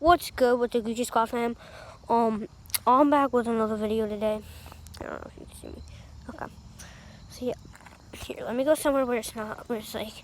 What's good with the Gucci Squad fam? I'm back with another video today. I don't know if you can see me. Okay. So yeah, here, let me go somewhere where it's like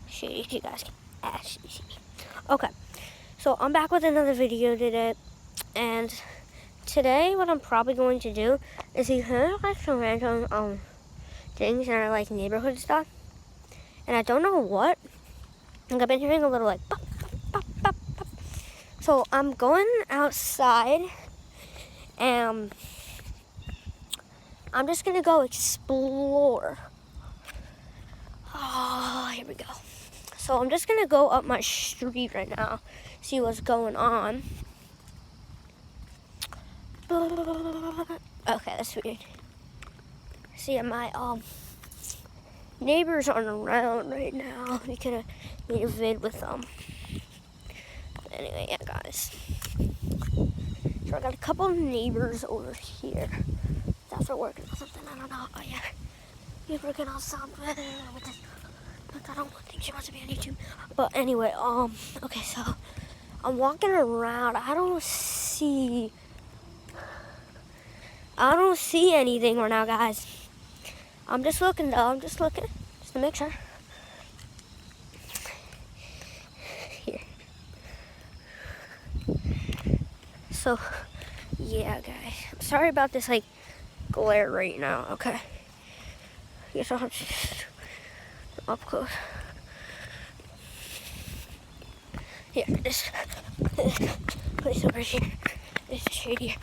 shady, so you guys can actually see me. Okay. So I'm back with another video today, and today what I'm probably going to do is you heard like some random things in our like neighborhood stuff, and I don't know what. Like I've been hearing a little like pop, pop, pop, pop. So I'm going outside, and I'm just gonna go explore. Oh, here we go. So I'm just gonna go up my street right now, see what's going on. Okay, that's weird. See, my neighbors aren't around right now. We could have made a vid with them. Anyway, yeah, guys. So I got a couple neighbors over here. That's for working on something. I don't know. Oh yeah, you're working on something. Like I don't think she wants to be on YouTube. But anyway, okay, so I'm walking around. I don't see anything right now, guys. I'm just looking though. I'm just looking just to make sure. Here. So, yeah, guys. I'm sorry about this like glare right now. Okay. Guess I'll have to up close. Here, this place over here is shady.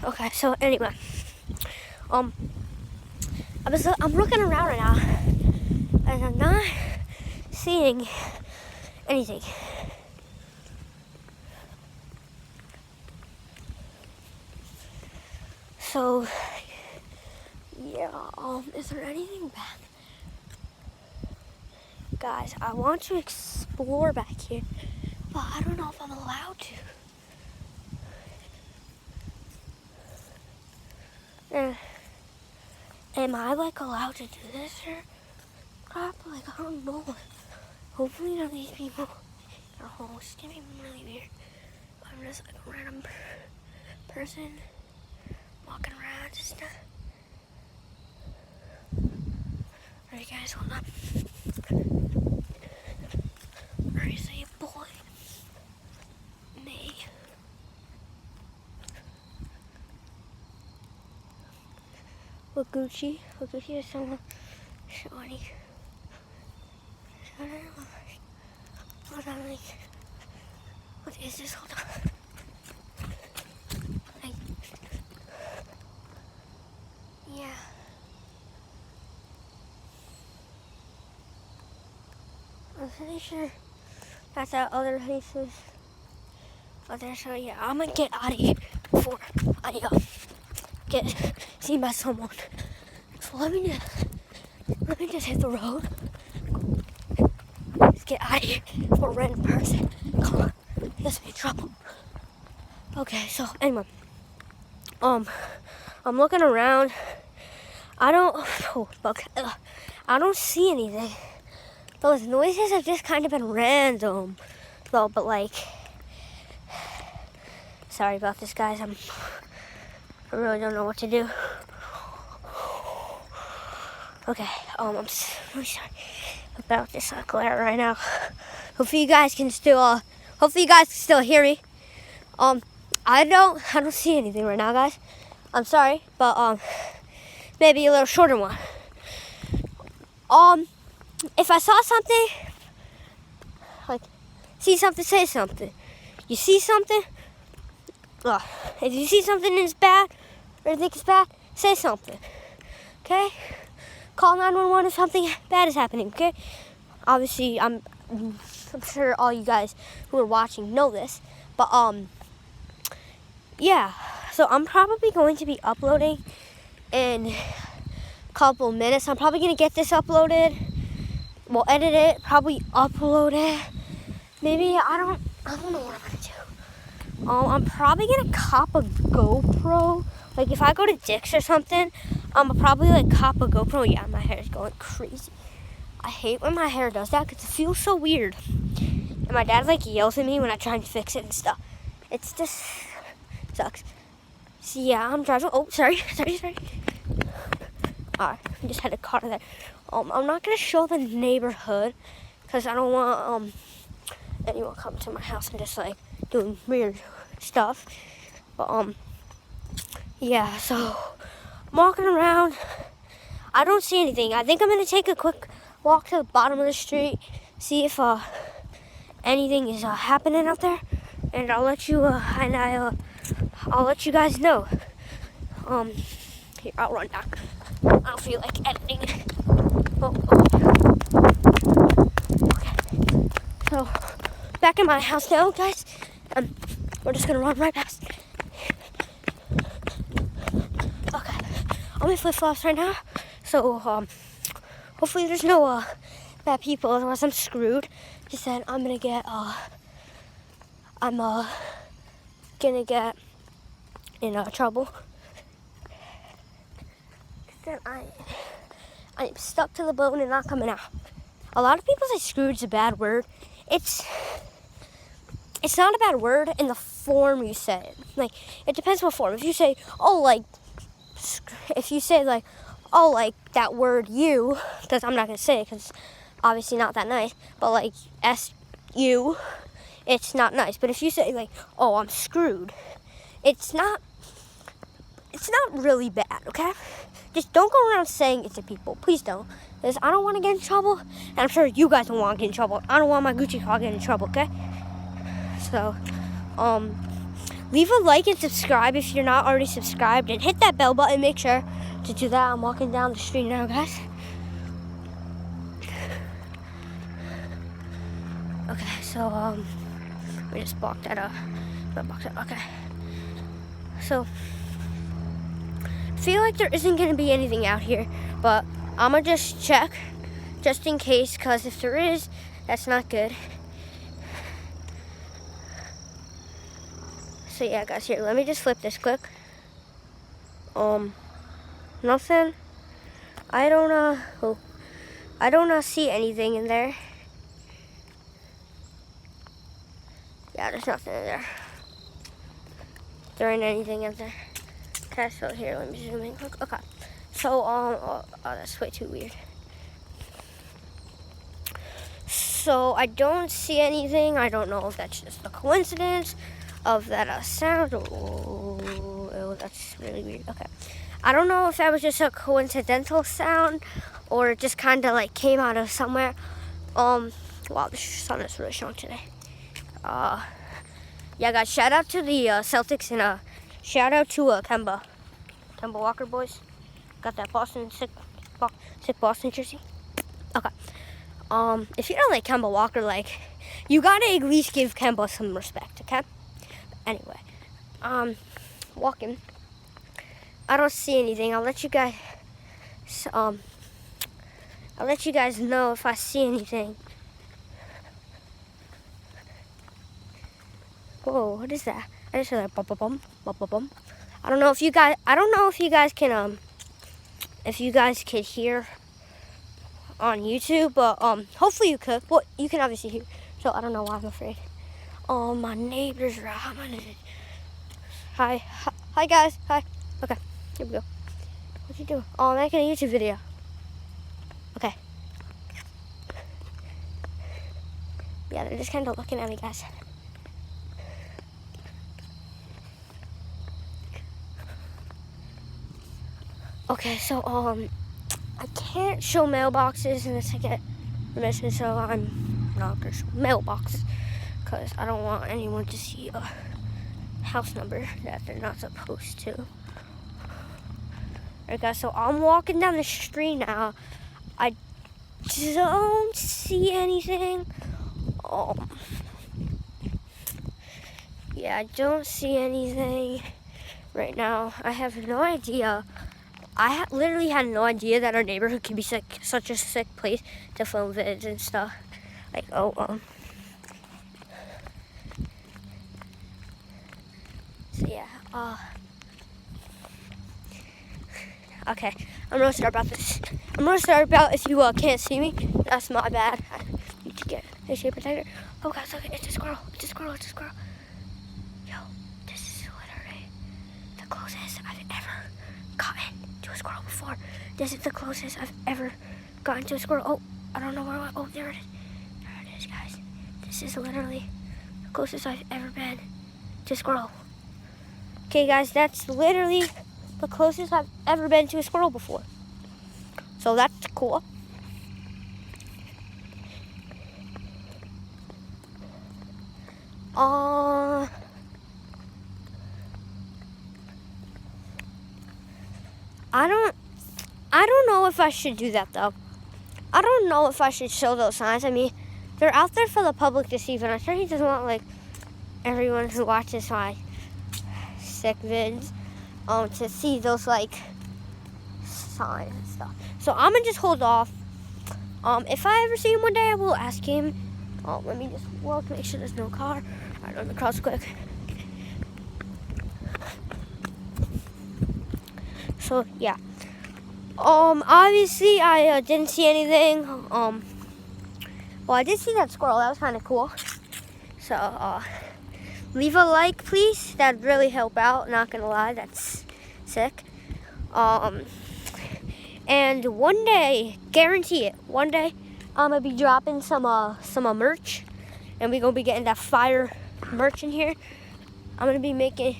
Okay, so anyway, I'm looking around right now, and I'm not seeing anything. So, yeah, is there anything back? Guys, I want to explore back here, but I don't know if I'm allowed to. Am I like allowed to do this or crap? Like, I don't know. Hopefully none of these people are home. It's gonna be really weird. I'm just like a random person walking around and stuff. Alright guys, hold up. Where is a boy? Me. Look Gucci is someone shiny. Hold on, like, what is this? Hold on. Like, yeah. I'm pretty sure that's at other places. Okay, so yeah, I'm gonna get out of here before I get seen by someone. So let me just hit the road. Let's get out of here for a random person. Come on, he gets me in trouble. Okay, so anyway, I'm looking around. I don't see anything. Those noises have just kind of been random, though. But like, sorry about this, guys. I really don't know what to do. Okay, I'm really sorry about this glare right now. Hopefully you guys can still hear me. I don't see anything right now, guys. I'm sorry, but maybe a little shorter one. If I saw something, like see something, say something. You see something? If you see something and it's bad, or you think it's bad, say something. Okay? Call 911 if something bad is happening. Okay? Obviously, I'm sure all you guys who are watching know this, but yeah. So I'm probably going to be uploading in a couple minutes. I'm probably gonna get this uploaded. We'll edit it, probably upload it. Maybe I don't know what I'm gonna do. I'm probably gonna cop a GoPro. Like if I go to Dick's or something, I'm probably like cop a GoPro. Yeah, my hair is going crazy. I hate when my hair does that because it feels so weird. And my dad like yells at me when I try and fix it and stuff. It's just sucks. So yeah, I'm driving. Oh, sorry. I just had a car there. I'm not gonna show the neighborhood because I don't want anyone coming to my house and just like doing weird stuff. But yeah. So I'm walking around. I don't see anything. I think I'm gonna take a quick walk to the bottom of the street, see if anything is happening out there, and I'll let you I'll let you guys know. Here, I'll run down. I don't feel like editing. Okay. So back in my house now, guys. We're just gonna run right past. Okay. I'm in flip-flops right now. So hopefully there's no bad people, otherwise I'm screwed. He said I'm gonna get in trouble. Then I'm stuck to the bone and not coming out. A lot of people say screwed's a bad word. It's not a bad word in the form you say it. Like, it depends what form. If you say, like that word you, because I'm not going to say it because it's obviously not that nice, but like S-U, it's not nice. But if you say like, oh, I'm screwed, it's not really bad, okay? Just don't go around saying it to people. Please don't. Because I don't want to get in trouble. And I'm sure you guys don't want to get in trouble. I don't want my Gucci car getting in trouble, okay? So, leave a like and subscribe if you're not already subscribed. And hit that bell button. Make sure to do that. I'm walking down the street now, guys. Okay, so, we just blocked that up. Okay. So, feel like there isn't going to be anything out here, but I'm going to just check just in case, because if there is, that's not good. So yeah, guys, here, let me just flip this quick. Nothing. I don't see anything in there. Yeah, there's nothing in there. There ain't anything in there. Okay, so here, let me zoom in quick. Okay, so, oh, that's way too weird. So, I don't see anything. I don't know if that's just a coincidence of that sound. Oh, that's really weird. Okay, I don't know if that was just a coincidental sound or it just kind of like came out of somewhere. Wow, the sun is really strong today. Yeah, guys, shout out to the Celtics and shout out to Kemba Walker, boys. Got that sick Boston jersey. Okay. If you don't like Kemba Walker, like, you gotta at least give Kemba some respect, okay? Anyway, walking. I don't see anything. I'll let you guys know if I see anything. Whoa, what is that? I just heard that bum bum bum bum bum. I don't know if you guys can hear on YouTube, but hopefully you could. Well, you can obviously hear. So I don't know why I'm afraid. My neighbors are out. Hi guys. Hi. Okay, here we go. What you doing? Oh, I'm making a YouTube video. Okay. Yeah, they're just kind of looking at me, guys. Okay, so, I can't show mailboxes unless I get permission, so I'm not gonna show mailboxes, because I don't want anyone to see a house number that they're not supposed to. Alright, guys, so I'm walking down the street now. I don't see anything. Yeah, I don't see anything right now. I have no idea. I literally had no idea that our neighborhood could be such a sick place to film vids and stuff. Like, so yeah, okay, I'm gonna start about this. If you can't see me, that's my bad. I need to get a shade protector. Oh guys, look, it's a squirrel. Yo. closest I've ever gotten to a squirrel before. This is the closest I've ever gotten to a squirrel. Oh, I don't know where it went. Oh, there it is. There it is, guys. This is literally the closest I've ever been to a squirrel. Okay, guys, that's literally the closest I've ever been to a squirrel before. So that's cool. I don't know if I should do that though. I don't know if I should show those signs. I mean, they're out there for the public to see, but I'm sure he doesn't want like everyone who watches my sick vids to see those like signs and stuff. So I'm gonna just hold off. If I ever see him one day, I will ask him. Let me just look, make sure there's no car. Alright, let me cross quick. So yeah. Obviously I didn't see anything. Well, I did see that squirrel. That was kind of cool. So leave a like, please. That'd really help out. Not gonna lie, that's sick. And one day, guarantee it, one day I'm gonna be dropping some merch, and we're gonna be getting that fire merch in here. I'm gonna be making.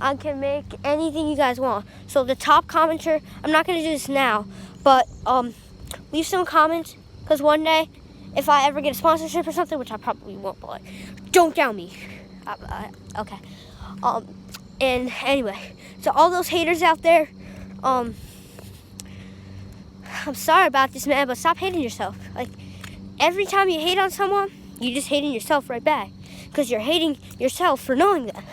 I can make anything you guys want. So the top commenter, I'm not gonna do this now, but leave some comments, because one day, if I ever get a sponsorship or something, which I probably won't, but like, don't doubt me. Okay. And anyway, so all those haters out there, I'm sorry about this, man, but stop hating yourself. Like, every time you hate on someone, you're just hating yourself right back, because you're hating yourself for knowing that.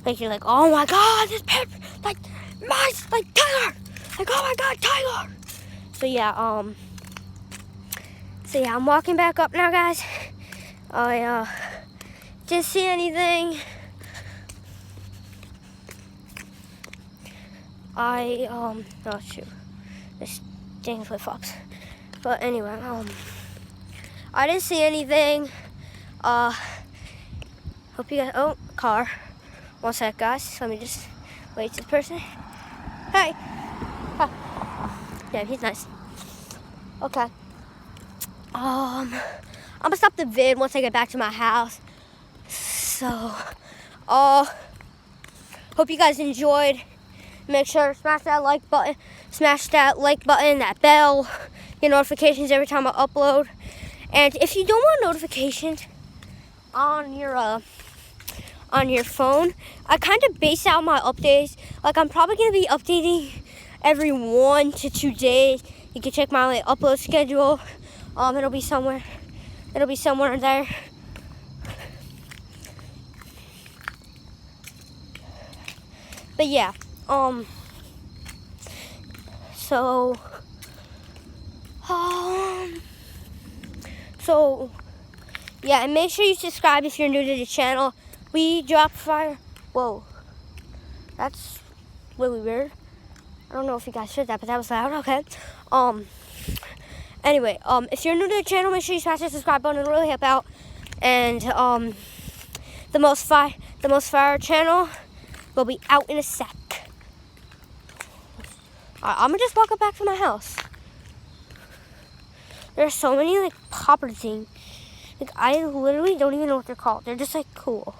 Like, you're like, oh my God, this pepper, like Tiger, like, oh my God, Tiger. So yeah, I'm walking back up now, guys. I didn't see anything. Oh shoot, this dang flip flops. But anyway, I didn't see anything. Hope you guys. Oh, car. One sec, guys. Let me just wait to the person. Hey. Huh. Yeah, he's nice. Okay. I'm gonna stop the vid once I get back to my house. So, hope you guys enjoyed. Make sure to smash that like button, that bell, get notifications every time I upload. And if you don't want notifications on your phone, I kind of base out my updates. Like, I'm probably gonna be updating every 1 to 2 days. You can check my like, upload schedule. It'll be somewhere there. But yeah, so yeah, and make sure you subscribe if you're new to the channel. We drop fire. Whoa, that's really weird. I don't know if you guys heard that, but that was loud. Okay. Anyway, if you're new to the channel, make sure you smash the subscribe button. It'll really help out. And the most fire channel will be out in a sec. I'm gonna just walk up back to my house. There's so many like popper things. Like, I literally don't even know what they're called. They're just like cool.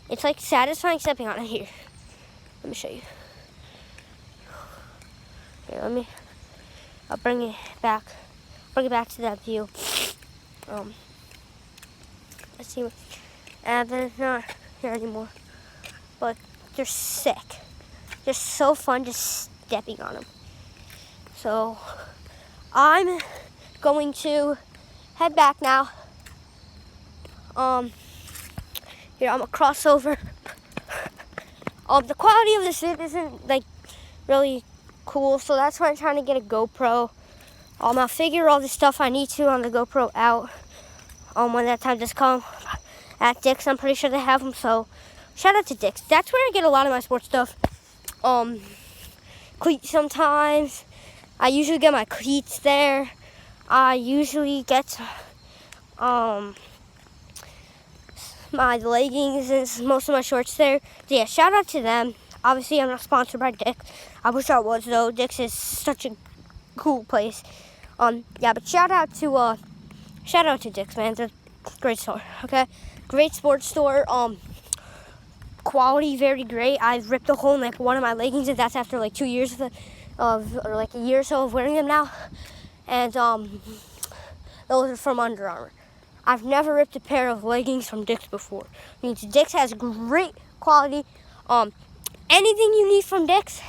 It's like satisfying stepping on it. Here, let me show you. Here, I'll bring it back to that view. Let's see. And they're not here anymore. But they're sick. They're so fun just stepping on them. So I'm going to head back now. Here, I'm gonna cross over. The quality of this vid isn't like really cool, so that's why I'm trying to get a GoPro. I'll figure all the stuff I need to on the GoPro out when that time does come. At Dick's, I'm pretty sure they have them, so shout out to Dick's. That's where I get a lot of my sports stuff. Cleats sometimes. I usually get my cleats there. I usually get my leggings and most of my shorts there. So yeah, shout out to them. Obviously, I'm not sponsored by Dick's. I wish I was though. Dick's is such a cool place. Yeah, but shout out to Dick's, man. They're a great store. Okay, great sports store. Quality very great. I've ripped a hole in like one of my leggings, and that's after like 2 years or like a year or so of wearing them now. And those are from Under Armour. I've never ripped a pair of leggings from Dick's before. It means Dick's has great quality. Anything you need from Dick's,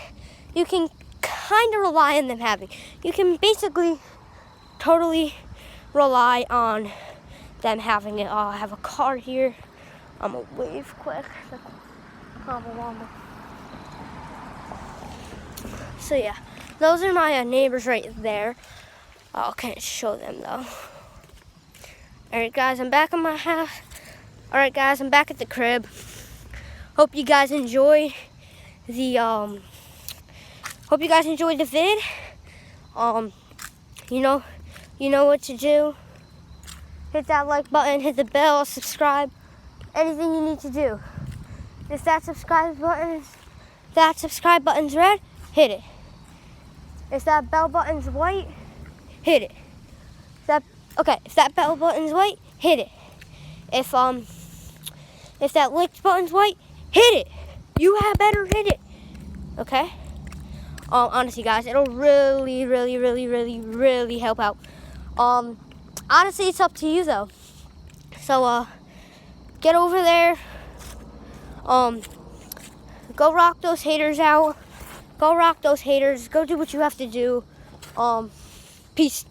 you can kind of rely on them having. You can basically totally rely on them having it. I have a car here. I'm gonna wave quick. So yeah, those are my neighbors right there. I can't show them though. Alright guys, I'm back in my house. Alright guys, I'm back at the crib. Hope you guys enjoy the vid. You know what to do. Hit that like button, hit the bell, subscribe. Anything you need to do. If that subscribe button's red, hit it. If that bell button's white, hit it. If that bell button's white, hit it. If that like button's white, hit it. You had better hit it. Okay? Honestly guys, it'll really, really, really, really, really help out. Honestly, it's up to you though. So get over there. Go rock those haters out. Go rock those haters. Go do what you have to do. Peace.